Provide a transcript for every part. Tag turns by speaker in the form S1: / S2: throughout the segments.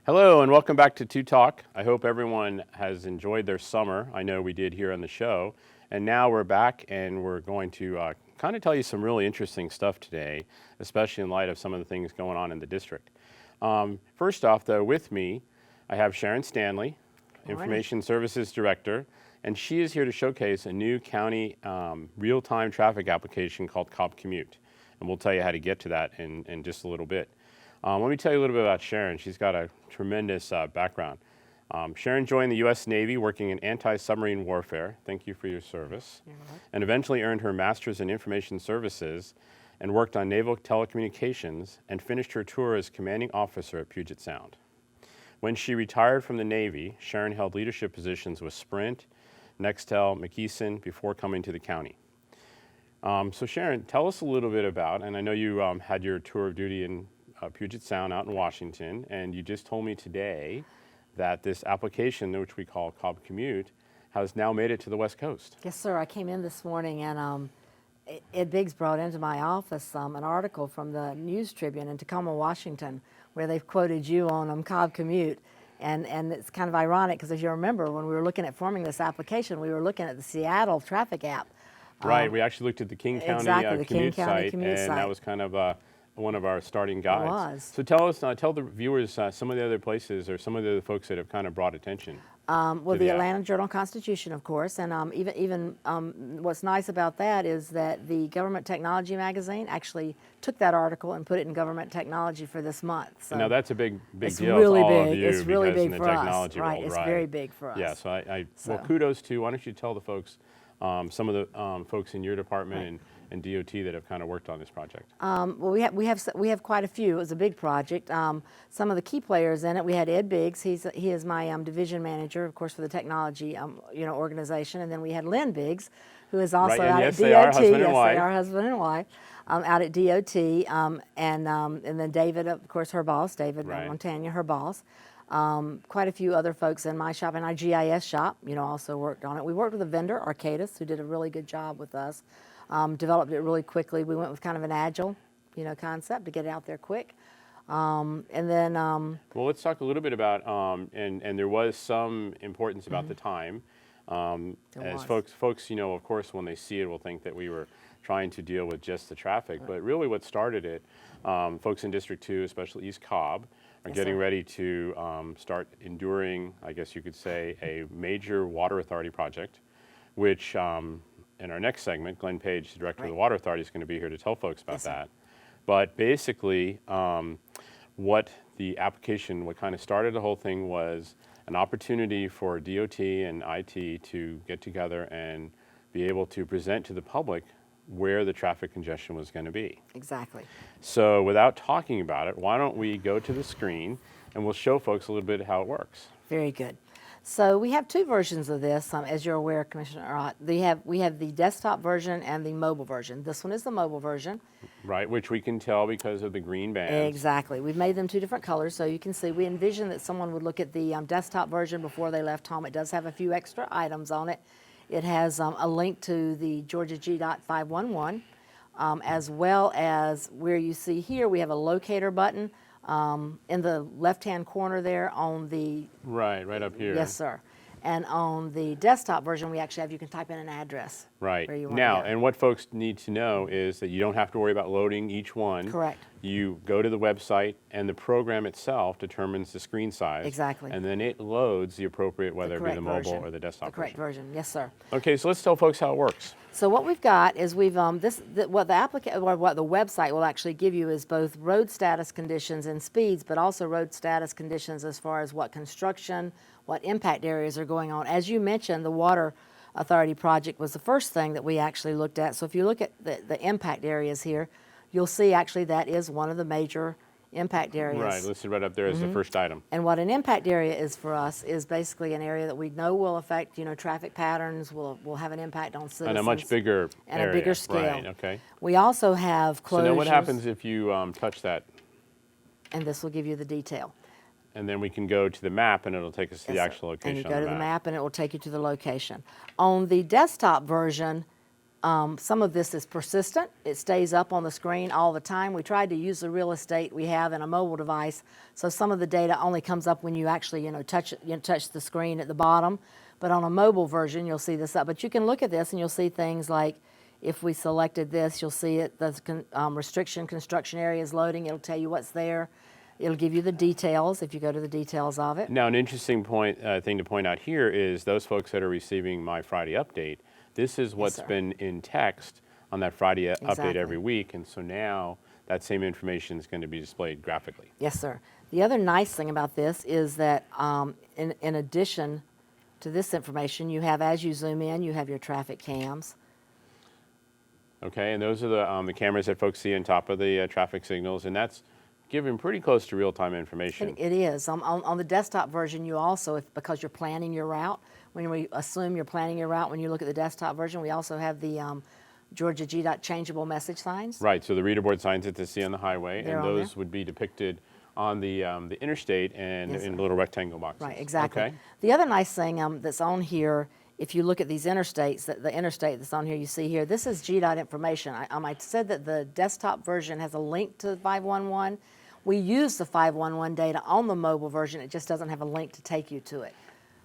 S1: Hello and welcome back to Talk. I hope everyone has enjoyed their summer. I know we did here on the show. And now we're back and we're going to kind of tell you some really interesting stuff today, especially in light of some of the things going on in the district. First off, though, with me, I have Sharon Stanley, Information Services Director, and she is here to showcase a new county real-time traffic application called Cobb Commute. And we'll tell you how to get to that in just a little bit. Let me tell you a little bit about Sharon. She's got a tremendous background. Sharon joined the U.S. Navy working in anti-submarine warfare. Thank you for your service. And eventually earned her master's in information services and worked on naval telecommunications and finished her tour as commanding officer at Puget Sound. When she retired from the Navy, Sharon held leadership positions with Sprint, Nextel, McKesson before coming to the county. So Sharon, tell us a little bit about, and I know you had your tour of duty in Puget Sound out in Washington, and you just told me today that this application, which we call Cobb Commute, has now made it to the West Coast.
S2: Yes, sir. I came in this morning and Ed Biggs brought into my office an article from the News Tribune in Tacoma, Washington, where they've quoted you on Cobb Commute. And it's kind of ironic because if you remember, when we were looking at forming this application, we were looking at the Seattle traffic app.
S1: Right. We actually looked at the King County,
S2: exactly,
S1: commute,
S2: King County
S1: site,
S2: commute
S1: and
S2: site.
S1: that was kind of one of our starting guides.
S2: It was.
S1: So tell us, tell the viewers some of the other places or some of the other folks that have kind of brought attention.
S2: Well, the Atlanta Journal-Constitution, of course, and even what's nice about that is that the Government Technology magazine actually took that article and put it in Government Technology for this month. So
S1: now that's a big
S2: it's
S1: deal
S2: really
S1: to all
S2: big.
S1: of you
S2: It's really
S1: because
S2: big
S1: in
S2: for
S1: the
S2: us,
S1: technology
S2: right?
S1: world,
S2: It's
S1: right?
S2: very big for us.
S1: Yeah. So well, kudos to. Why don't you tell the folks, some of the folks in your department and DOT that have kind of worked on this project?
S2: Well, we have quite a few. It was a big project. Some of the key players in it. We had Ed Biggs. He is my division manager, of course, for the technology organization. And then we had Lynn Biggs, who is also out at DOT.
S1: They are husband and wife.
S2: They are husband and wife. Out at DOT, and then David, of course, her boss, David Montagna, her boss. Quite a few other folks in my shop and our GIS shop, also worked on it. We worked with a vendor, Arcadis, who did a really good job with us. Developed it really quickly. We went with kind of an agile, concept to get it out there quick. And then
S1: well, let's talk a little bit about and there was some importance about the time. As folks, of course, when they see it, will think that we were trying to deal with just the traffic. But really, what started it, folks in District 2, especially East Cobb, are getting ready to start enduring, I guess you could say, a major water authority project, which in our next segment, Glenn Page, the director of the Water Authority, is going to be here to tell folks about that. But basically, what the application, what kind of started the whole thing was an opportunity for DOT and IT to get together and be able to present to the public where the traffic congestion was going to be.
S2: Exactly.
S1: So without talking about it, why don't we go to the screen and we'll show folks a little bit how it works.
S2: Very good. So we have two versions of this, as you're aware, Commissioner Ott. We have the desktop version and the mobile version. This one is the mobile version.
S1: Right, which we can tell because of the green bands.
S2: Exactly. We've made them two different colors, so you can see. We envision that someone would look at the desktop version before they left home. It does have a few extra items on it. It has a link to the Georgia GDOT 511, as well as where you see here, we have a locator button. In the left-hand corner there on the...
S1: Right up here.
S2: Yes, sir. And on the desktop version, we actually have, you can type in an address.
S1: Right.
S2: Where you want
S1: Now,
S2: to go.
S1: and what folks need to know is that you don't have to worry about loading each one.
S2: Correct.
S1: You go to the website, and the program itself determines the screen size.
S2: Exactly.
S1: And then it loads the appropriate, whether it be the mobile or the desktop
S2: The correct version, yes, sir.
S1: Okay, so let's tell folks how it works.
S2: So what we've got is what the website will actually give you is both road status conditions and speeds, but also road status conditions as far as what construction, what impact areas are going on. As you mentioned, the Water Authority project was the first thing that we actually looked at. So if you look at the impact areas here, you'll see actually that is one of the major impact areas.
S1: Right, listed right up there as the first item.
S2: And what an impact area is for us is basically an area that we know will affect, traffic patterns, will have an impact on citizens.
S1: And a much bigger
S2: and
S1: area.
S2: a bigger scale.
S1: Right, okay.
S2: We also have closures.
S1: So now what happens if you touch that?
S2: And this will give you the detail.
S1: And then we can go to the map and it'll take us to the actual location.
S2: And you go to the map and it will take you to the location. On the desktop version, Some of this is persistent. It stays up on the screen all the time. We tried to use the real estate we have in a mobile device, so some of the data only comes up when you actually, touch the screen at the bottom. But on a mobile version, you'll see this up. But you can look at this and you'll see things like, if we selected this, you'll see it, the restriction construction area is loading. It'll tell you what's there. It'll give you the details if you go to the details of it.
S1: Now, an interesting thing to point out here is those folks that are receiving my Friday update, this is what's been in text on that Friday update every week, and so now that same information is going to be displayed graphically.
S2: Yes, sir. The other nice thing about this is that in addition to this information, you have, as you zoom in, you have your traffic cams.
S1: Okay, and those are the cameras that folks see on top of the traffic signals, and that's giving pretty close to real-time information.
S2: It is. On the desktop version, you also, because you're planning your route, when we assume you're planning your route, when you look at the desktop version, we also have the Georgia GDOT changeable message signs.
S1: Right, so the reader board signs that they see on the highway,
S2: They're
S1: and
S2: on
S1: those
S2: there.
S1: would be depicted on the interstate and in little rectangle boxes.
S2: Right, exactly.
S1: Okay.
S2: The other nice thing that's on here, if you look at these interstates, the interstate that's on here, you see here, this is GDOT information. I said that the desktop version has a link to 511. We use the 511 data on the mobile version. It just doesn't have a link to take you to it.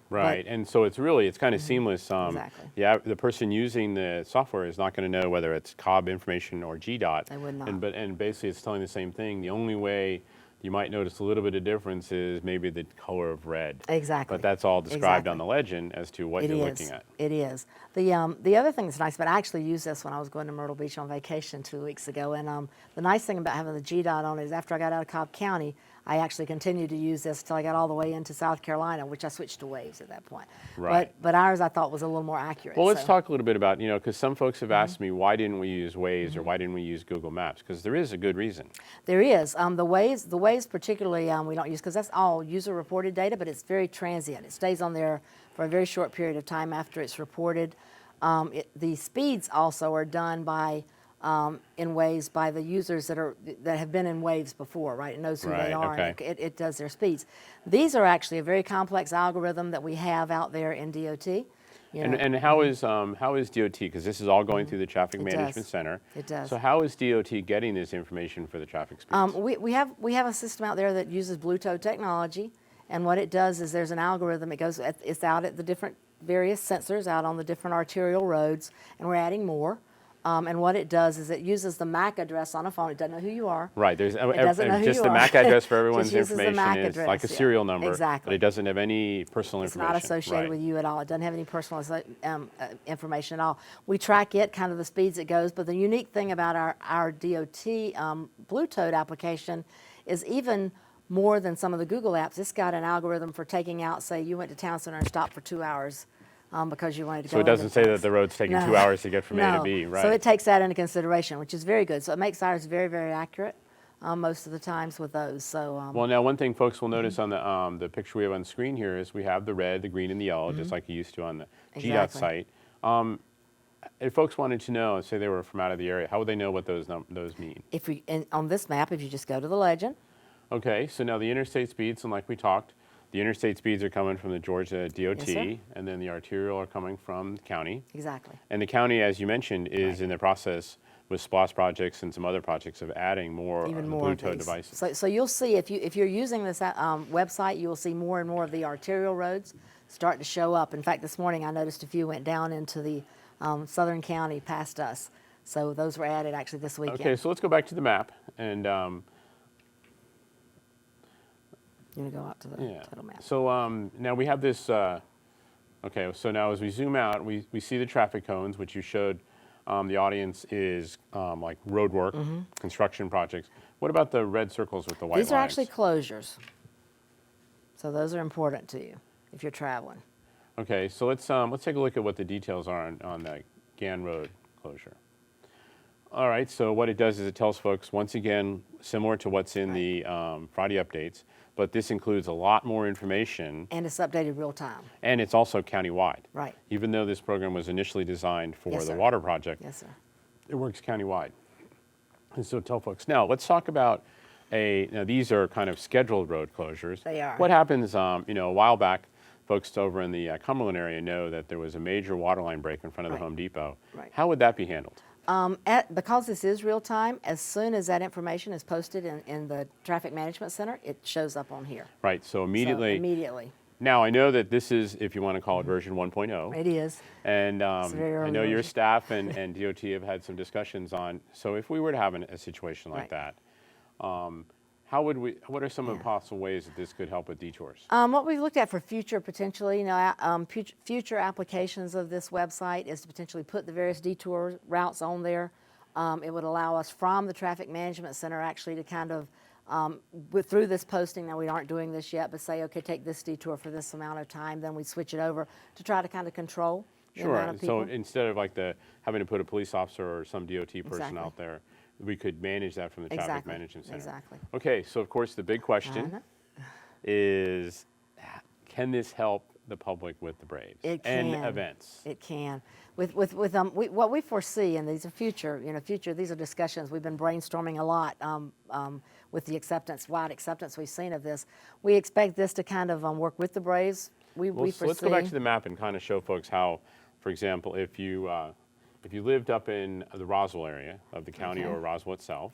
S1: Right, and so it's kind of seamless.
S2: Exactly.
S1: Yeah, the person using the software is not going to know whether it's COB information or GDOT.
S2: They would not.
S1: And basically it's telling the same thing. The only way you might notice a little bit of difference is maybe the color of red.
S2: Exactly.
S1: But that's all described on
S2: Exactly.
S1: the legend as to what you're looking at.
S2: It is. The other thing that's nice, but I actually used this when I was going to Myrtle Beach on vacation 2 weeks ago, and the nice thing about having the GDOT on is after I got out of Cobb County, I actually continued to use this until I got all the way into South Carolina, which I switched to Waves at that point.
S1: Right.
S2: But ours I thought was a little more accurate.
S1: Well, let's
S2: so.
S1: talk a little bit about, because some folks have asked me, why didn't we use Waze or why didn't we use Google Maps? Because there is a good reason.
S2: There is. The Waze particularly we don't use because that's all user-reported data, but it's very transient. It stays on there for a very short period of time after it's reported. The speeds also are done by in Waves by the users that have been in Waves before, right? It knows who they are,
S1: okay.
S2: and it does their speeds. These are actually a very complex algorithm that we have out there in DOT.
S1: And how is DOT, because this is all going through the Traffic Management
S2: does.
S1: Center.
S2: It does.
S1: So how is DOT getting this information for the traffic speeds?
S2: We have a system out there that uses Bluetooth technology, and what it does is there's an algorithm. It's out at the different various sensors out on the different arterial roads, and we're adding more. And what it does is it uses the MAC address on a phone. It doesn't know who you are.
S1: Right. There's
S2: doesn't know who
S1: just
S2: you
S1: the
S2: are.
S1: MAC address for
S2: Just
S1: everyone's
S2: uses the
S1: information
S2: MAC
S1: is
S2: address,
S1: like a
S2: yeah.
S1: serial number,
S2: Exactly.
S1: but it doesn't have any personal
S2: It's
S1: information.
S2: not associated
S1: Right.
S2: with you at all. It doesn't have any personal information at all. We track it, kind of the speeds it goes, but the unique thing about our DOT Bluetooth application is even more than some of the Google apps. It's got an algorithm for taking out, say, you went to Town Center and stopped for 2 hours because you wanted to go.
S1: So it doesn't say that the road's taking 2 hours to get from A to
S2: No.
S1: B, right?
S2: So it takes that into consideration, which is very good. So it makes ours very, very accurate most of the times with those. So
S1: Well, now one thing folks will notice on the picture we have on screen here is we have the red, the green, and the yellow, just like you used to on the GDOT
S2: Exactly.
S1: site. If folks wanted to know, say they were from out of the area, how would they know what those mean?
S2: on this map, if you just go to the legend,
S1: Okay, so now the interstate speeds, and like we talked, the interstate speeds are coming from the Georgia DOT,
S2: Yes, sir.
S1: and then the arterial are coming from the county.
S2: exactly.
S1: And the county, as you mentioned, is in the process with SPLOST projects and some other projects of adding more
S2: Even
S1: of the
S2: more of
S1: Bluetooth
S2: these.
S1: devices.
S2: So you'll see if you're using this website, you will see more and more of the arterial roads start to show up. In fact, this morning I noticed a few went down into the southern county past us. So those were added actually this weekend.
S1: Okay, so let's go back to the map, and
S2: You want to go out to the
S1: yeah.
S2: total map?
S1: So now we have this. Okay, so now as we zoom out, we see the traffic cones, which you showed. The audience is like road work, construction projects. What about the red circles with the white
S2: These are
S1: lines?
S2: actually closures. So those are important to you if you're traveling.
S1: Okay, so let's take a look at what the details are on the Gann Road closure. All right, so what it does is it tells folks, once again, similar to what's in the Friday updates, but this includes a lot more information,
S2: And it's updated real time.
S1: and it's also countywide.
S2: Right.
S1: Even though this program was initially designed for
S2: Yes,
S1: the
S2: sir.
S1: water project,
S2: Yes, sir.
S1: it works countywide. And so tell folks. Now, let's talk about now these are kind of scheduled road closures.
S2: They are.
S1: What happens, a while back, folks over in the Cumberland area know that there was a major water line break in front of the
S2: Right.
S1: Home Depot.
S2: Right.
S1: How would that be handled?
S2: Because this is real time, as soon as that information is posted in the Traffic Management Center, it shows up on here.
S1: Right, so immediately.
S2: So immediately.
S1: Now, I know that this is, if you want to call it version 1.0.
S2: It is.
S1: And
S2: very
S1: I
S2: early
S1: know your
S2: version.
S1: staff and DOT have had some discussions on, so if we were to have a situation like
S2: Right.
S1: that, what are some of the possible ways that this could help with detours?
S2: What we've looked at for future potentially, future applications of this website is to potentially put the various detour routes on there. It would allow us from the Traffic Management Center actually to kind of, through this posting, now we aren't doing this yet, but say, okay, take this detour for this amount of time, then we switch it over to try to kind of control the
S1: Sure,
S2: amount of
S1: so
S2: people.
S1: instead of like having to put a police officer or some DOT person
S2: Exactly.
S1: out there, we could manage that from the Traffic
S2: Exactly,
S1: Management Center.
S2: exactly.
S1: Okay, so of course the big question is, can this help the public with the Braves
S2: It
S1: and
S2: can.
S1: events?
S2: It can. What we foresee, and these are future, these are discussions we've been brainstorming a lot with the wide acceptance we've seen of this. We expect this to kind of work with the Braves. We
S1: Well, so
S2: foresee.
S1: let's go back to the map and kind of show folks how, for example, if you lived up in the Roswell area of the county
S2: Okay.
S1: or Roswell itself,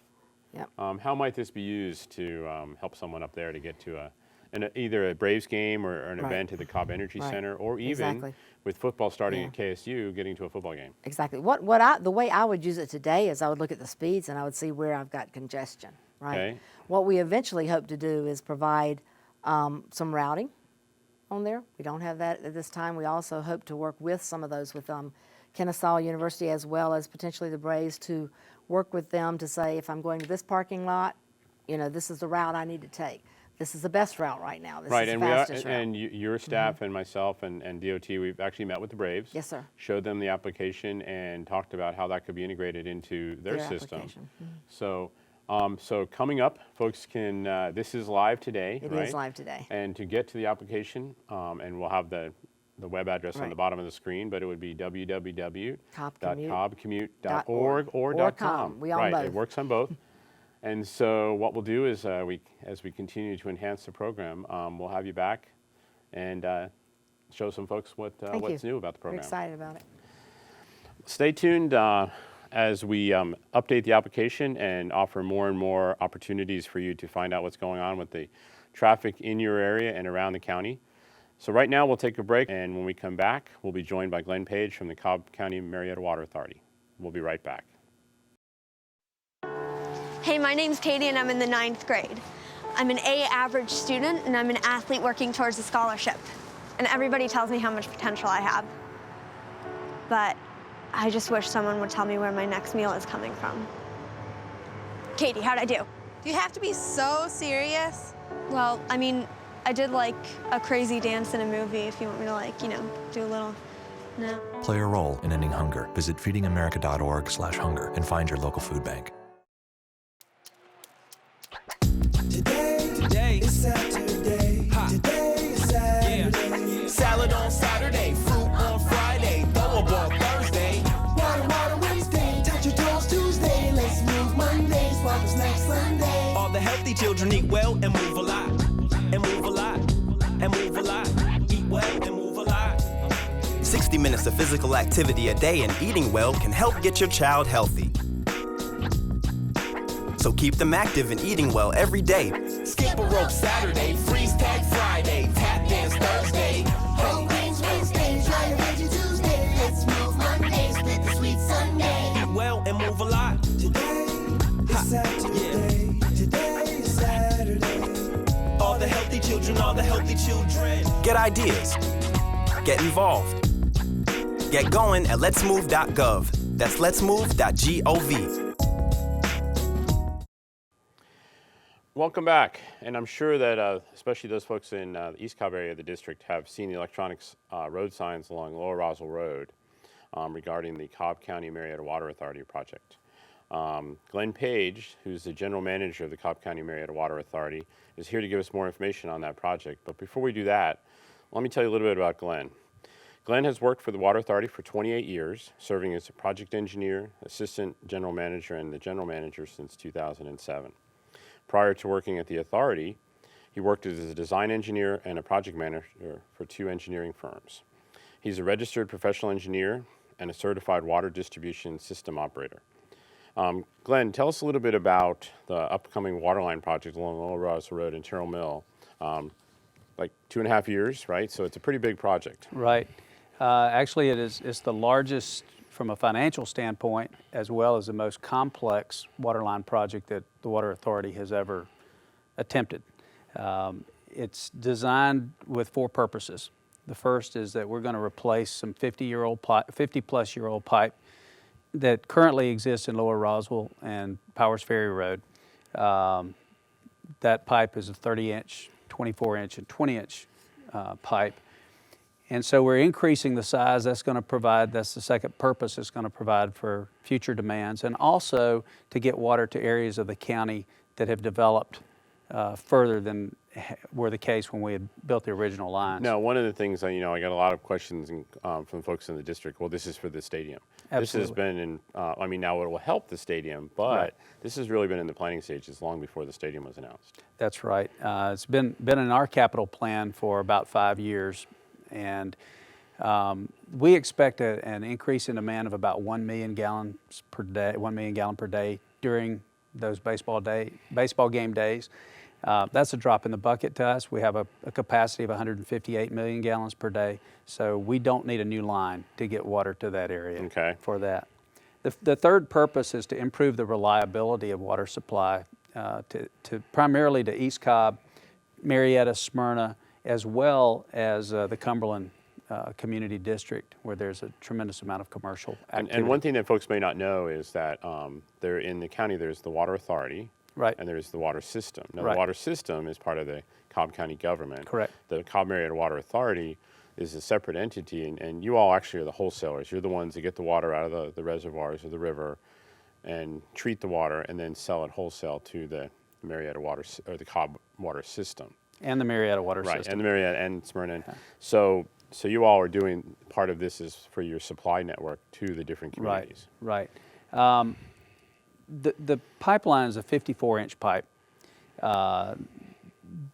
S2: Yep.
S1: how might this be used to help someone up there to get to either a Braves game or an
S2: Right.
S1: event at the Cobb Energy
S2: Right.
S1: Center, or even
S2: Exactly.
S1: with football starting
S2: Yeah.
S1: at KSU, getting to a football game?
S2: Exactly. The way I would use it today is I would look at the speeds and I would see where I've got congestion, right?
S1: Okay.
S2: What we eventually hope to do is provide some routing on there. We don't have that at this time. We also hope to work with some of those with Kennesaw University as well as potentially the Braves to work with them to say, if I'm going to this parking lot, this is the route I need to take. This is the best route right now. This
S1: Right,
S2: is
S1: and
S2: the fastest route.
S1: and your staff and myself and DOT, we've actually met with the Braves.
S2: Yes, sir.
S1: Showed them the application and talked about how that could be integrated into their system.
S2: application.
S1: So, so coming up, folks can. This is live today.
S2: It
S1: right?
S2: is live today.
S1: And to get to the application, and we'll have the web address on
S2: Right.
S1: the bottom of the screen, but it would be
S2: Cobbcommute.org
S1: www.cobbcommute.org or
S2: or
S1: .com.
S2: .com. We own
S1: right,
S2: both.
S1: it works on both. And so what we'll do is, as we continue to enhance the program, we'll have you back and show some folks what's new about the
S2: We're
S1: program.
S2: excited about it.
S1: Stay tuned as we update the application and offer more and more opportunities for you to find out what's going on with the traffic in your area and around the county. So right now we'll take a break, and when we come back, we'll be joined by Glenn Page from the Cobb County Marietta Water Authority. We'll be right back.
S3: Hey, my name's Katie and I'm in the 9th grade. I'm an A average student and I'm an athlete working towards a scholarship. And everybody tells me how much potential I have. But I just wish someone would tell me where my next meal is coming from. Katie, how'd I do?
S4: Do you have to be so serious?
S3: Well, I mean, I did like a crazy dance in a movie if you want me to do a little, no.
S5: Play a role in ending hunger. Visit feedingamerica.org/hunger and find your local food bank.
S6: Today is Saturday. Today is Saturday. Yeah. Salad on Saturday, fruit on Friday, throw a ball Thursday. Water Wednesday, touch your toes Tuesday. Let's move Monday, swap us next Sunday. All the healthy children eat well and move a lot. And move a lot. And move a lot. Eat well and move a lot.
S7: 60 minutes of physical activity a day and eating well can help get your child healthy. So keep them active and eating well every day.
S6: Skip a rope Saturday, freeze tag Friday, tap dance Thursday.
S8: Whole grains Wednesday, try a veggie Tuesday. Let's move Monday, split the sweet Sunday.
S6: Eat well and move a lot.
S8: Today is Saturday. Today is Saturday.
S6: All the healthy children, all the healthy children.
S7: Get ideas. Get involved. Get going at letsmove.gov. That's letsmove.gov.
S1: Welcome back, and I'm sure that especially those folks in the East Cobb area of the district have seen the electronics road signs along Lower Roswell Road regarding the Cobb County Marietta Water Authority project. Glenn Page, who's the general manager of the Cobb County Marietta Water Authority, is here to give us more information on that project. But before we do that, let me tell you a little bit about Glenn. Glenn has worked for the Water Authority for 28 years, serving as a project engineer, assistant general manager, and the general manager since 2007. Prior to working at the authority, He worked as a design engineer and a project manager for 2 engineering firms. He's a registered professional engineer and a certified water distribution system operator. Glenn, tell us a little bit about the upcoming waterline project along Lower Roswell Road in Terrell Mill. Like 2.5 years, right? So it's a pretty big project.
S9: Right. Actually, it's the largest from a financial standpoint, as well as the most complex waterline project that the Water Authority has ever attempted. It's designed with 4 purposes. The first is that we're going to replace some 50-plus year old pipe that currently exists in Lower Roswell and Powers Ferry Road. That pipe is a 30-inch, 24-inch, and 20-inch pipe. And so we're increasing the size. That's the second purpose. It's going to provide for future demands, and also to get water to areas of the county that have developed further than were the case when we had built the original lines.
S1: Now, one of the things I got a lot of questions from folks in the district. Well, this is for the stadium.
S9: Absolutely.
S1: This has been in. Now it will help the stadium, but
S9: Right.
S1: This has really been in the planning stages long before the stadium was announced.
S9: That's right. It's been in our capital plan for about 5 years, and we expect an increase in demand of about 1 million gallons per day, 1 million gallon per day during those baseball game days. That's a drop in the bucket to us. We have a capacity of 158 million gallons per day, so we don't need a new line to get water to that area for that. The third purpose is to improve the reliability of water supply primarily to East Cobb, Marietta, Smyrna, as well as the Cumberland Community District, where there's a tremendous amount of commercial activity.
S1: And one thing that folks may not know is that there in the county there's the Water Authority,
S9: right,
S1: and there's the water system. Now,
S9: right.
S1: The water system is part of the Cobb County government.
S9: Correct.
S1: The Cobb Marietta Water Authority is a separate entity, and you all actually are the wholesalers. You're the ones that get the water out of the reservoirs or the river and treat the water and then sell it wholesale to the Marietta water or the Cobb water system.
S9: And the Marietta water system.
S1: Right, and the Marietta and Smyrna. Yeah. So you all are doing, part of this is for your supply network to the different communities.
S9: Right. The pipeline is a 54-inch pipe.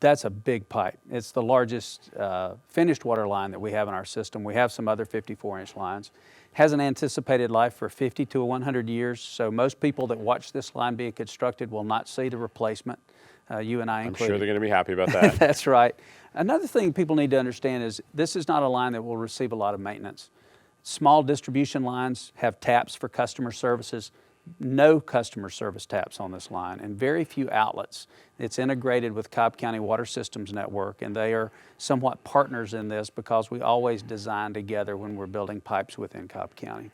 S9: That's a big pipe. It's the largest finished water line that we have in our system. We have some other 54-inch lines. Has an anticipated life for 50 to 100 years, so most people that watch this line being constructed will not see the replacement, you and I included.
S1: I'm sure they're going to be happy about that.
S9: That's right. Another thing people need to understand is this is not a line that will receive a lot of maintenance. Small distribution lines have taps for customer services. No customer service taps on this line, and very few outlets. It's integrated with Cobb County Water Systems Network, and they are somewhat partners in this because we always design together when we're building pipes within Cobb County.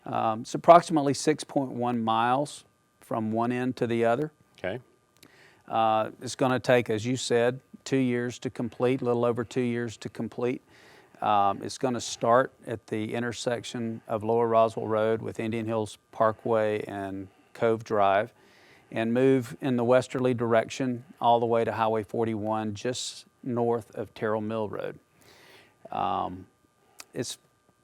S9: It's approximately 6.1 miles from one end to the other.
S1: Okay.
S9: It's going to take, as you said, 2 years to complete, a little over 2 years to complete. It's going to start at the intersection of Lower Roswell Road with Indian Hills Parkway and Cove Drive, and move in the westerly direction all the way to Highway 41 just north of Terrell Mill Road. It's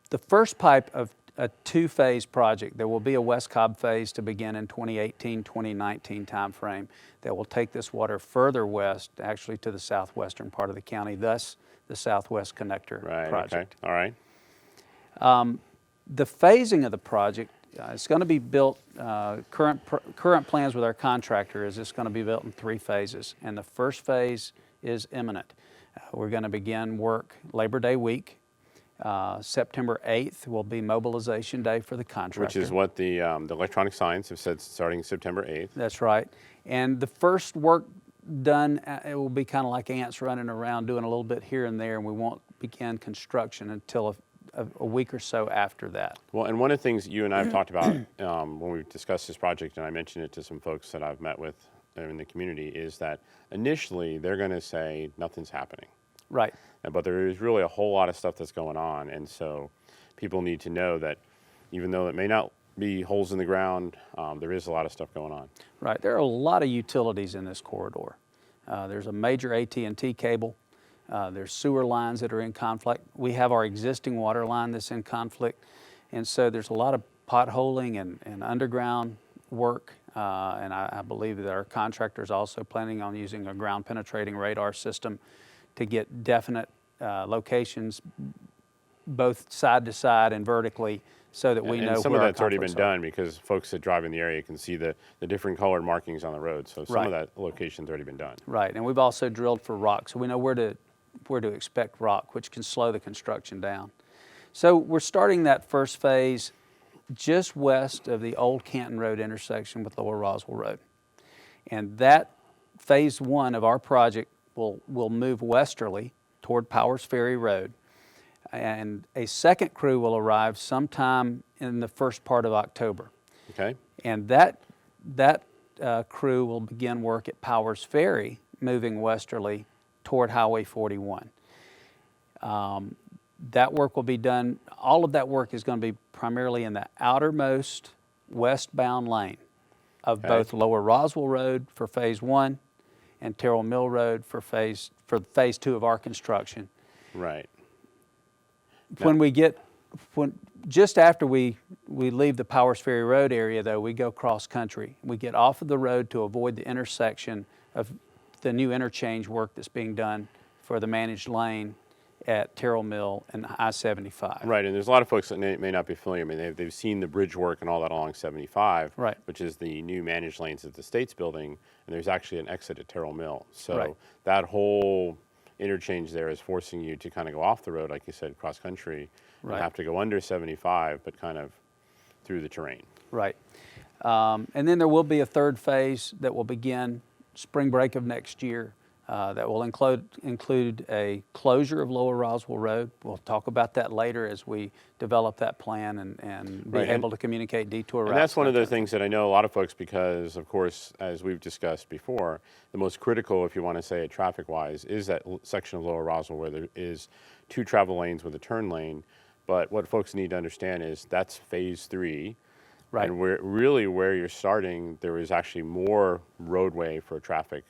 S9: the first pipe of a 2-phase project. There will be a West Cobb phase to begin in 2018-2019 timeframe that will take this water further west, actually to the southwestern part of the county, thus the Southwest Connector project.
S1: Okay. All right.
S9: The phasing of the project, it's going to be built, current plans with our contractor is it's going to be built in 3 phases, and the first phase is imminent. We're going to begin work Labor Day week. September 8th will be mobilization day for the contractor.
S1: Which is what the electronic signs have said, starting September 8th.
S9: That's right. And the first work done, it will be kind of like ants running around doing a little bit here and there, and we won't begin construction until a week or so after that.
S1: Well, and one of the things you and I have talked about when we discussed this project, and I mentioned it to some folks that I've met with in the community, is that initially they're going to say nothing's happening.
S9: Right.
S1: But there is really a whole lot of stuff that's going on, and so people need to know that even though it may not be holes in the ground, there is a lot of stuff going on.
S9: Right. There are a lot of utilities in this corridor. There's a major AT&T cable. There's sewer lines that are in conflict. We have our existing water line that's in conflict, and so there's a lot of potholing and underground work, and I believe that our contractor is also planning on using a ground penetrating radar system to get definite locations both side to side and vertically, so that we know
S1: and some
S9: where
S1: of
S9: our
S1: that's already been
S9: conflicts are.
S1: done because folks that drive in the area can see the different colored markings on the road. So some
S9: Right.
S1: of that location's already been done.
S9: Right, and we've also drilled for rock, so we know where to expect rock, which can slow the construction down. So we're starting that first phase just west of the old Canton Road intersection with Lower Roswell Road. And that phase one of our project will move westerly toward Powers Ferry Road. And a second crew will arrive sometime in the first part of October.
S1: Okay.
S9: And that crew will begin work at Powers Ferry, moving westerly toward Highway 41. That work will be done, all of that work is going to be primarily in the outermost westbound lane of both Lower Roswell Road for phase one and Terrell Mill Road for phase two of our construction.
S1: Right.
S9: Just after we leave the Powers Ferry Road area, though, we go cross country. We get off of the road to avoid the intersection of the new interchange work that's being done for the managed lane at Terrell Mill and I-75.
S1: Right, and there's a lot of folks that may not be familiar. I mean, they've seen the bridge work and all that along 75,
S9: Right.
S1: which is the new managed lanes that the state's building, and there's actually an exit at Terrell Mill. So
S9: Right.
S1: that whole interchange there is forcing you to kind of go off the road, like you said, cross country, and
S9: Right.
S1: have to go under 75, but kind of through the terrain.
S9: Right. And then there will be a third phase that will begin spring break of next year. That will include a closure of Lower Roswell Road. We'll talk about that later as we develop that plan and be
S1: Right,
S9: able to communicate detour routes.
S1: And that's one of
S9: that
S1: the
S9: kind
S1: things that I know a lot of folks, because of course, as we've discussed before, the most critical, if you want to say it traffic-wise, is that section of Lower Roswell where there is 2 travel lanes with a turn lane. But what folks need to understand is that's phase 3.
S9: Right.
S1: And where you're starting, there is actually more roadway for traffic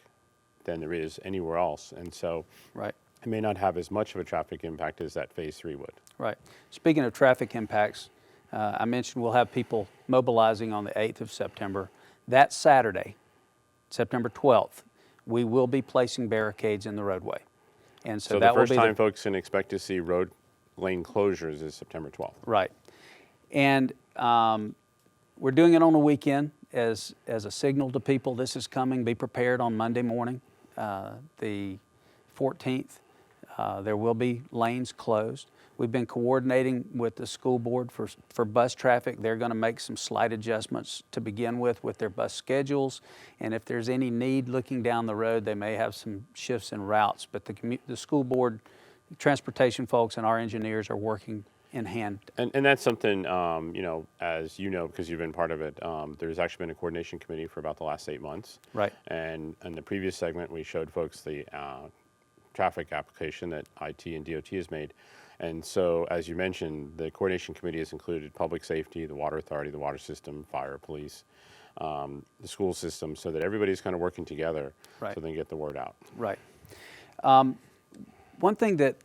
S1: than there is anywhere else. And so
S9: Right.
S1: it may not have as much of a traffic impact as that phase 3 would.
S9: Right. Speaking of traffic impacts, I mentioned we'll have people mobilizing on the 8th of September. That Saturday, September 12th, we will be placing barricades in the roadway. And so
S1: So
S9: that
S1: the first
S9: will be
S1: time folks can expect to see road lane closures is September 12th.
S9: Right. And we're doing it on the weekend as a signal to people, this is coming, be prepared on Monday morning, the 14th. There will be lanes closed. We've been coordinating with the school board for bus traffic. They're going to make some slight adjustments to begin with their bus schedules. And if there's any need looking down the road, they may have some shifts in routes. But the school board, transportation folks, and our engineers are working in hand.
S1: And that's something, as you know, because you've been part of it, there's actually been a coordination committee for about the last 8 months.
S9: Right.
S1: And in the previous segment, we showed folks the traffic application that IT and DOT has made. And so, as you mentioned, the coordination committee has included public safety, the water authority, the water system, fire, police, the school system, so that everybody's kind of working together
S9: Right.
S1: so they can get the word out.
S9: Right. One thing that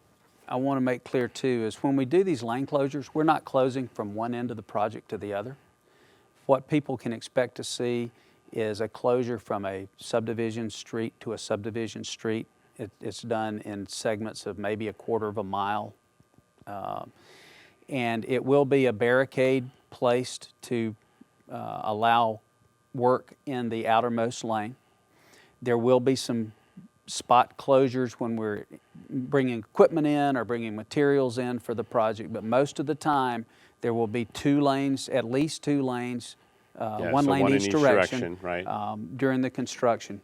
S9: I want to make clear too is when we do these lane closures, we're not closing from one end of the project to the other. What people can expect to see is a closure from a subdivision street to a subdivision street. It's done in segments of maybe a quarter of a mile. And it will be a barricade placed to allow work in the outermost lane. There will be some spot closures when we're bringing equipment in or bringing materials in for the project, but most of the time there will be 2 lanes, at least 2 lanes, one
S1: so
S9: lane
S1: one in
S9: each
S1: each
S9: direction,
S1: right.
S9: during the construction.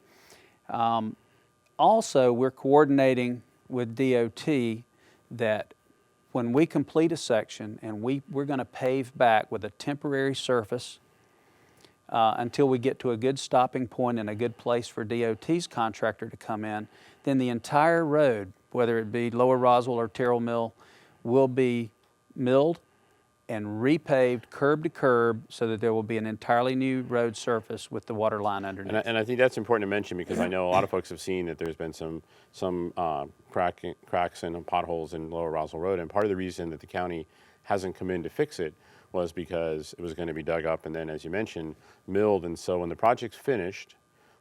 S9: Also, we're coordinating with DOT that when we complete a section and we're going to pave back with a temporary surface until we get to a good stopping point and a good place for DOT's contractor to come in, then the entire road, whether it be Lower Roswell or Terrell Mill, will be milled and repaved curb to curb so that there will be an entirely new road surface with the water line underneath.
S1: And I think that's important to mention because I know a lot of folks have seen that there's been some cracks and potholes in Lower Roswell Road, and part of the reason that the county hasn't come in to fix it was because it was going to be dug up and then, as you mentioned, milled. And so when the project's finished,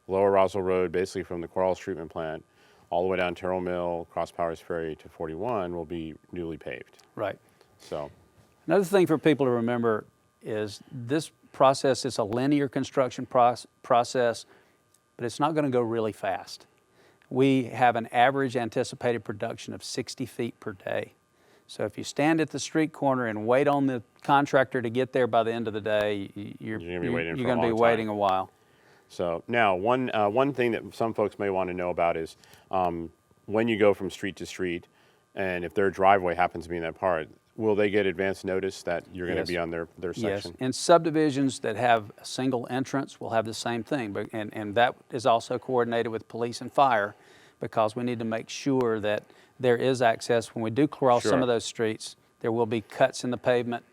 S1: Lower Roswell Road, basically from the Quarles Treatment Plant all the way down Terrell Mill, across Powers Ferry to 41, will be newly paved.
S9: Right.
S1: So,
S9: Another thing for people to remember is this process is a linear construction process, but it's not going to go really fast. We have an average anticipated production of 60 feet per day. So if you stand at the street corner and wait on the contractor to get there by the end of the day, you're going to be waiting a while.
S1: So now, one thing that some folks may want to know about is when you go from street to street, and if their driveway happens to be in that part, will they get advance notice that you're going to be on their section?
S9: Yes, and subdivisions that have a single entrance will have the same thing, but, and that is also coordinated with police and fire, because we need to make sure that there is access. When we do cross some of those streets, there will be cuts in the pavement,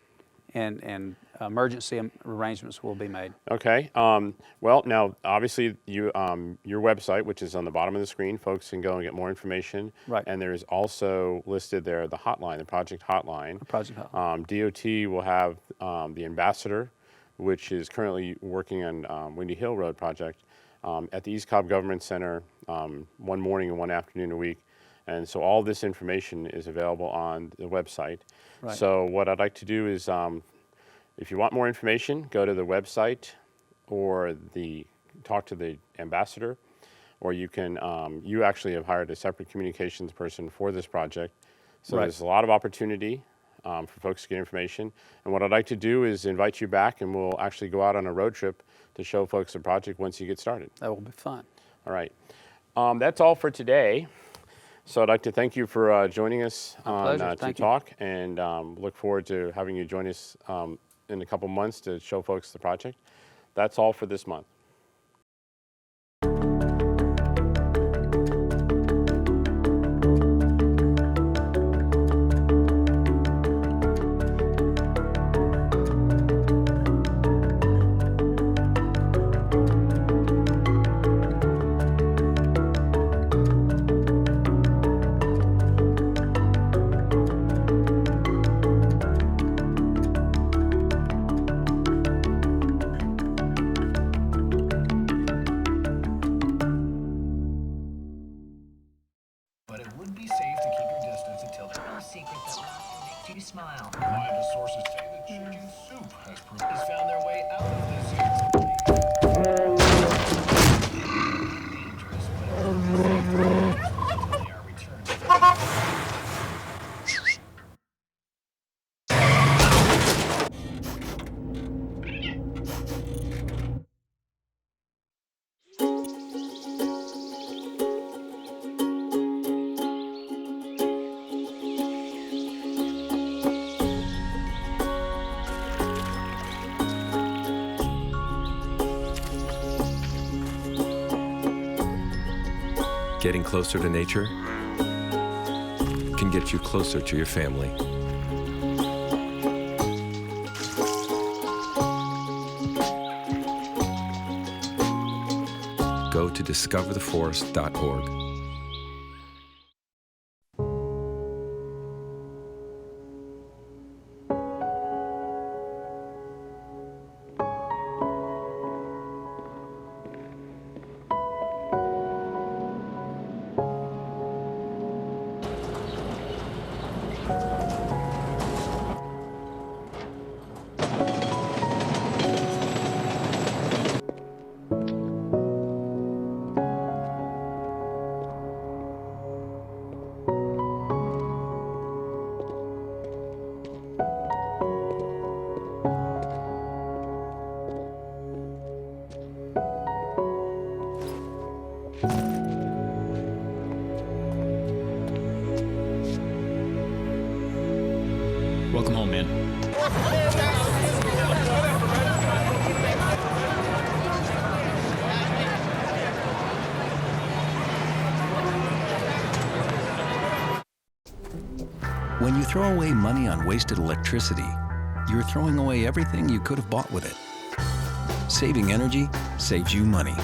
S9: and emergency arrangements will be made.
S1: Okay. Well, now, obviously, your website, which is on the bottom of the screen, folks can go and get more information.
S9: Right.
S1: And there's also listed there the hotline, the project hotline.
S9: Project hotline.
S1: DOT will have the ambassador, which is currently working on Windy Hill Road project at the East Cobb Government Center one morning and one afternoon a week. And so all this information is available on the website.
S9: Right.
S1: So what I'd like to do is, if you want more information, go to the website or talk to the ambassador, or you can, you actually have hired a separate communications person for this project. So there's a lot of opportunity for folks to get information. And what I'd like to do is invite you back, and we'll actually go out on a road trip to show folks the project once you get started.
S9: That will be fun.
S1: All right. That's all for today. So I'd like to thank you for joining us on To Talk, and look forward to having you join us in a couple months to show folks the project. That's all for this month.
S10: But it would be safe to keep your distance until the no secret that laughter makes you smile. Reliable sources say that chicken soup has found their way out of this dangerous, but until they are returned.
S11: Getting closer to nature can get you closer to your family. Go to discovertheforest.org.
S12: Welcome home, man.
S13: When you throw away money on wasted electricity, you're throwing away everything you could have bought with it. Saving energy saves you money.